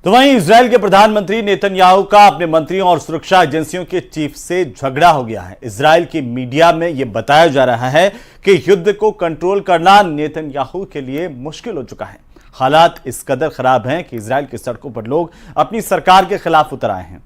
तो वहीं इजराइल के प्रधानमंत्री नेतन्याहू का अपने मंत्रियों और सुरक्षा एजेंसियों के चीफ से झगड़ा हो गया है। इजराइल की मीडिया में यह बताया जा रहा है कि युद्ध को कंट्रोल करना नेतन्याहू के लिए मुश्किल हो चुका है। हालात इस कदर खराब हैं कि इजराइल की सड़कों पर लोग अपनी सरकार के खिलाफ उतर आए हैं।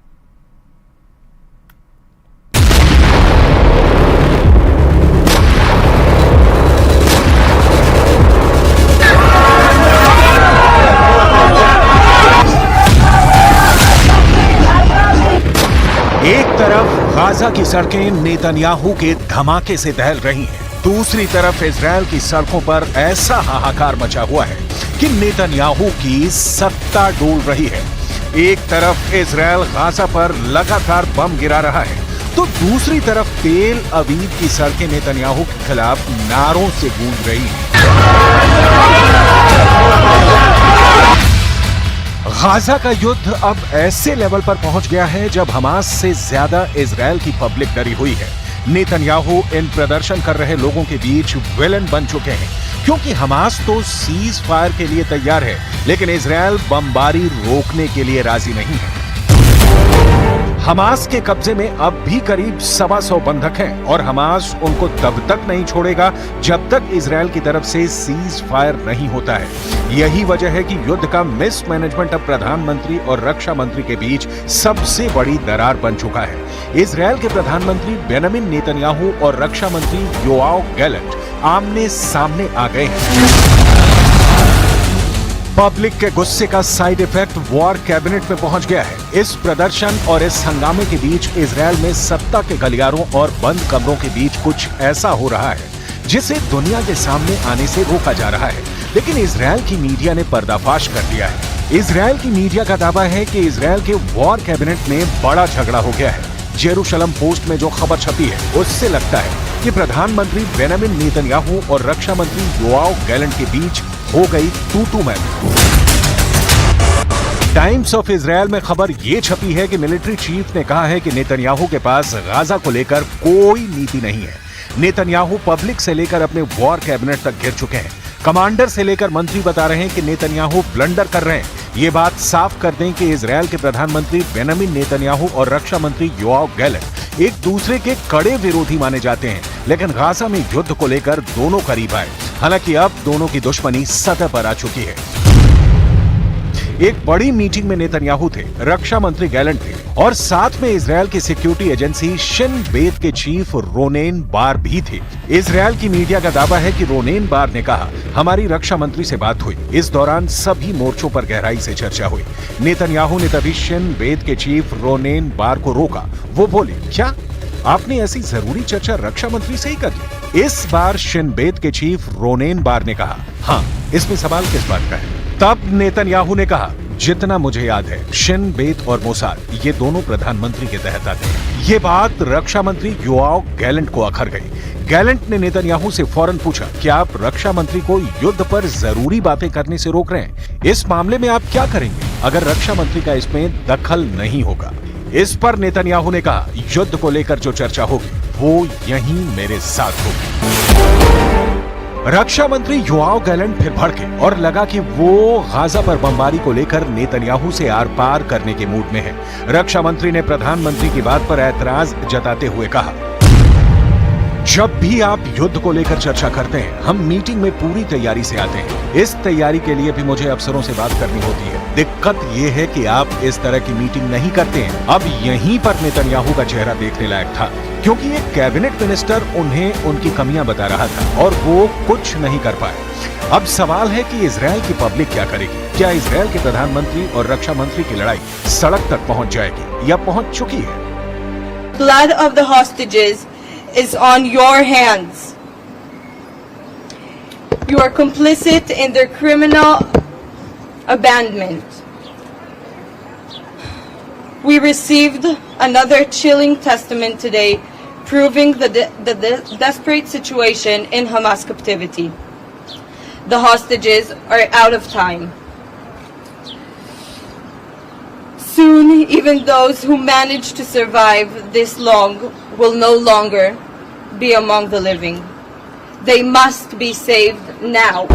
एक तरफ गाजा की सड़कें नेतन्याहू के धमाके से दहल रही हैं, दूसरी तरफ इजराइल की सड़कों पर ऐसा हाहाकार मचा हुआ है कि नेतन्याहू की सत्ता डोल रही है। एक तरफ इजराइल गाजा पर लगातार बम गिरा रहा है, तो दूसरी तरफ तेल अवीव की सड़कें नेतन्याहू के खिलाफ नारों से गूंज रही हैं। गाजा का युद्ध अब ऐसे लेवल पर पहुंच गया है जब हमास से ज्यादा इजराइल की पब्लिक डरी हुई है। नेतन्याहू इन प्रदर्शन कर रहे लोगों के बीच विलन बन चुके हैं, क्योंकि हमास तो सीज फायर के लिए तैयार है, लेकिन इजराइल बमबारी रोकने के लिए राजी नहीं है। हमास के कब्जे में अब भी करीब 125 बंधक हैं और हमास उनको तब तक नहीं छोड़ेगा जब तक इजराइल की तरफ से सीज फायर नहीं होता है। यही वजह है कि युद्ध का मिसमैनेजमेंट अब प्रधानमंत्री और रक्षा मंत्री के बीच सबसे बड़ी दरार बन चुका है। इजराइल के प्रधानमंत्री बेंजामिन नेतन्याहू और रक्षा मंत्री योआव गैलेंट आमने सामने आ गए हैं। पब्लिक के गुस्से का साइड इफेक्ट वॉर कैबिनेट में पहुंच गया है। इस प्रदर्शन और इस हंगामे के बीच इजराइल में सत्ता के गलियारों और बंद कमरों के बीच कुछ ऐसा हो रहा है जिसे दुनिया के सामने आने से रोका जा रहा है, लेकिन इजराइल की मीडिया ने पर्दाफाश कर दिया है। इजराइल की मीडिया का दावा है कि इजराइल के वॉर कैबिनेट में बड़ा झगड़ा हो गया है। जेरूशलम पोस्ट में जो खबर छपी है उससे लगता है कि प्रधानमंत्री बेंजामिन नेतन्याहू और रक्षा मंत्री योआव गैलेंट के बीच हो गई too much. Times of Israel में खबर ये छपी है कि मिलिट्री चीफ ने कहा है कि नेतन्याहू के पास गाजा को लेकर कोई नीति नहीं है। नेतन्याहू पब्लिक से लेकर अपने वॉर कैबिनेट तक गिर चुके हैं। कमांडर से लेकर मंत्री बता रहे हैं कि नेतन्याहू ब्लंडर कर रहे हैं। ये बात साफ कर दें कि इजराइल के प्रधानमंत्री बेंजामिन नेतन्याहू और रक्षा मंत्री योआव गैलेंट एक दूसरे के कड़े विरोधी माने जाते हैं, लेकिन गाजा में युद्ध को लेकर दोनों करीब आए। हालांकि अब दोनों की दुश्मनी सतह पर आ चुकी है। एक बड़ी मीटिंग में नेतन्याहू थे, रक्षा मंत्री गैलेंट थे और साथ में इजराइल की सिक्योरिटी एजेंसी शिन बेत के चीफ रोनेन बार भी थे। इजराइल की मीडिया का दावा है कि रोनेन बार ने कहा, हमारी रक्षा मंत्री से बात हुई। इस दौरान सभी मोर्चों पर गहराई से चर्चा हुई। नेतन्याहू ने तभी शिन बेत के चीफ रोनेन बार को रोका। वो बोले, क्या आपने ऐसी जरूरी चर्चा रक्षा मंत्री से ही कर ली? इस बार शिन बेत के चीफ रोनेन बार ने कहा, हाँ, इसमें सवाल किस बात का है? तब नेतन्याहू ने कहा, जितना मुझे याद है शिन बेत और मोसाद ये दोनों प्रधानमंत्री के तहत आते हैं। ये बात रक्षा मंत्री योआव गैलेंट को अखर गई। गैलेंट ने नेतन्याहू से फौरन पूछा, क्या आप रक्षा मंत्री को युद्ध पर जरूरी बातें करने से रोक रहे हैं? इस मामले में आप क्या करेंगे अगर रक्षा मंत्री का इसमें दखल नहीं होगा? इस पर नेतन्याहू ने कहा, युद्ध को लेकर जो चर्चा होगी वो यहीं मेरे साथ होगी। रक्षा मंत्री योआव गैलेंट फिर भड़के और लगा कि वो गाजा पर बमबारी को लेकर नेतन्याहू से आर पार करने के मूड में है। रक्षा मंत्री ने प्रधानमंत्री की बात पर ऐतराज जताते हुए कहा, जब भी आप युद्ध को लेकर चर्चा करते हैं, हम मीटिंग में पूरी तैयारी से आते हैं। इस तैयारी के लिए भी मुझे अफसरों से बात करनी होती है। दिक्कत यह है कि आप इस तरह की मीटिंग नहीं करते हैं। अब यहीं पर नेतन्याहू का चेहरा देखने लायक था, क्योंकि एक कैबिनेट मिनिस्टर उन्हें उनकी कमियां बता रहा था और वो कुछ नहीं कर पाए। अब सवाल है कि इजराइल की पब्लिक क्या करेगी? क्या इजराइल के प्रधानमंत्री और रक्षा मंत्री की लड़ाई सड़क तक पहुंच जाएगी या पहुंच चुकी है? Blood of the hostages is on your hands. You are complicit in their criminal abandonment. We received another chilling testament today proving the desperate situation in Hamas captivity. The hostages are out of time. Soon, even those who managed to survive this long will no longer be among the living. They must be saved now.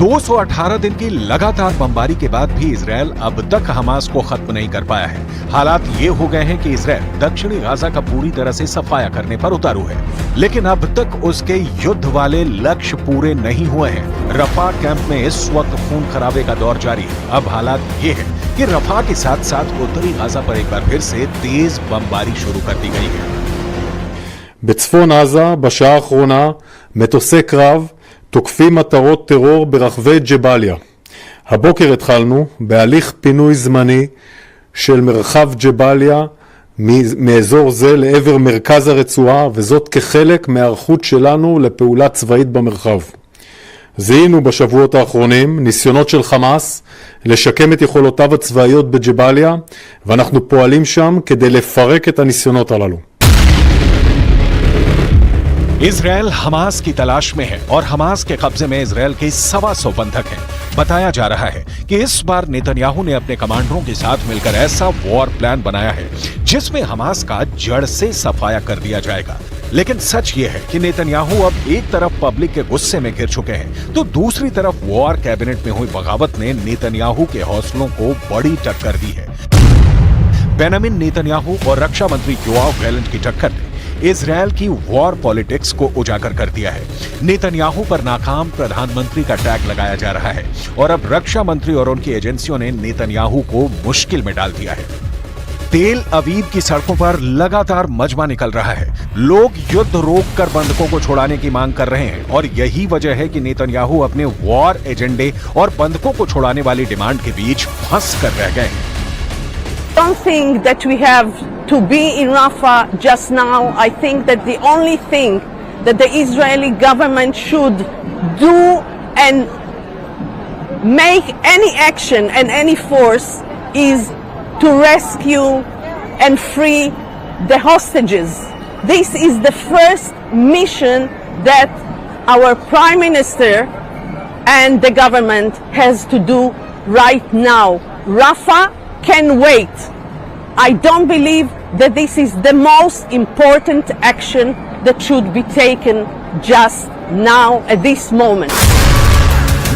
218 दिन की लगातार बमबारी के बाद भी Israel अब तक Hamas को खत्म नहीं कर पाया है। हालात ये हो गए हैं कि इजरायल दक्षिणी गाजा का पूरी तरह से सफाया करने पर उतारू है, लेकिन अब तक उसके युद्ध वाले लक्ष्य पूरे नहीं हुए हैं। रफा कैंप में इस वक्त खून खराबे का दौर जारी है। अब हालात ये है कि रफा के साथ साथ उत्तरी गाजा पर एक बार फिर से तेज बमबारी शुरू कर दी गई है। בצפון עזה בשעה האחרונה מטוסי קרב תוקפים מטרות טרור ברחבי ג'באליה. הבוקר התחלנו בהליך פינוי זמני של מרחב ג'באליה מאזור זה לעבר מרכז הרצועה, וזאת כחלק מהערכות שלנו לפעולה צבאית במרחב. זיהינו בשבועות האחרונים ניסיונות של חמאס לשקם את יכולותיו הצבאיות בג'באליה, ואנחנו פועלים שם כדי לפרק את הניסיונות הללו. इजरायल हमास की तलाश में है और हमास के कब्जे में इजरायल के 125 बंधक हैं। बताया जा रहा है कि इस बार नेतन्याहू ने अपने कमांडरों के साथ मिलकर ऐसा वॉर प्लान बनाया है जिसमें हमास का जड़ से सफाया कर दिया जाएगा। लेकिन सच ये है कि नेतन्याहू अब एक तरफ पब्लिक के गुस्से में घिर चुके हैं, तो दूसरी तरफ वॉर कैबिनेट में हुई बगावत ने नेतन्याहू के हौसलों को बड़ी टक्कर दी है। बेंजामिन नेतन्याहू और रक्षा मंत्री योआव गैलेंट की टक्कर ने इजरायल की वॉर पॉलिटिक्स को उजागर कर दिया है। नेतन्याहू पर नाकाम प्रधानमंत्री का टैग लगाया जा रहा है और अब रक्षा मंत्री और उनकी एजेंसियों ने नेतन्याहू को मुश्किल में डाल दिया है। तेल अवीव की सड़कों पर लगातार मजमा निकल रहा है। लोग युद्ध रोककर बंधकों को छुड़ाने की मांग कर रहे हैं और यही वजह है कि नेतन्याहू अपने वॉर एजेंडे और बंधकों को छुड़ाने वाली डिमांड के बीच फंस कर रह गए हैं। I don't think that we have to be in Rafah just now. I think that the only thing that the Israeli government should do and make any action and any force is to rescue and free the hostages. This is the first mission that our Prime Minister and the government has to do right now. Rafah can wait. I don't believe that this is the most important action that should be taken just now at this moment.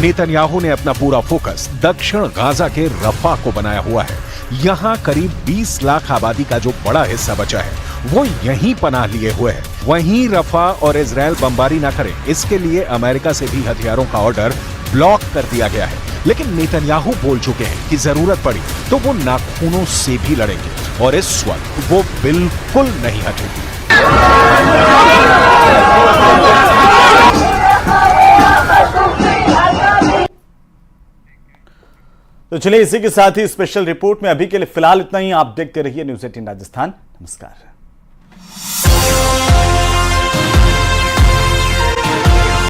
Netanyahu ने अपना पूरा focus दक्षिण Gaza के रफा को बनाया हुआ है। यहाँ करीब 20 लाख आबादी का जो बड़ा हिस्सा बचा है वो यहीं पनाह लिए हुए है। वहीं रफा और इजरायल बमबारी ना करे, इसके लिए अमेरिका से भी हथियारों का ऑर्डर ब्लॉक कर दिया गया है। लेकिन नेतन्याहू बोल चुके हैं कि जरूरत पड़ी तो वो नाखूनों से भी लड़ेंगे और इस वक्त वो बिल्कुल नहीं हटेंगे। तो चलिए इसी के साथ ही स्पेशल रिपोर्ट में अभी के लिए फिलहाल इतना ही। आप देखते रहिए न्यूज़ 18 राजस्थान। नमस्कार।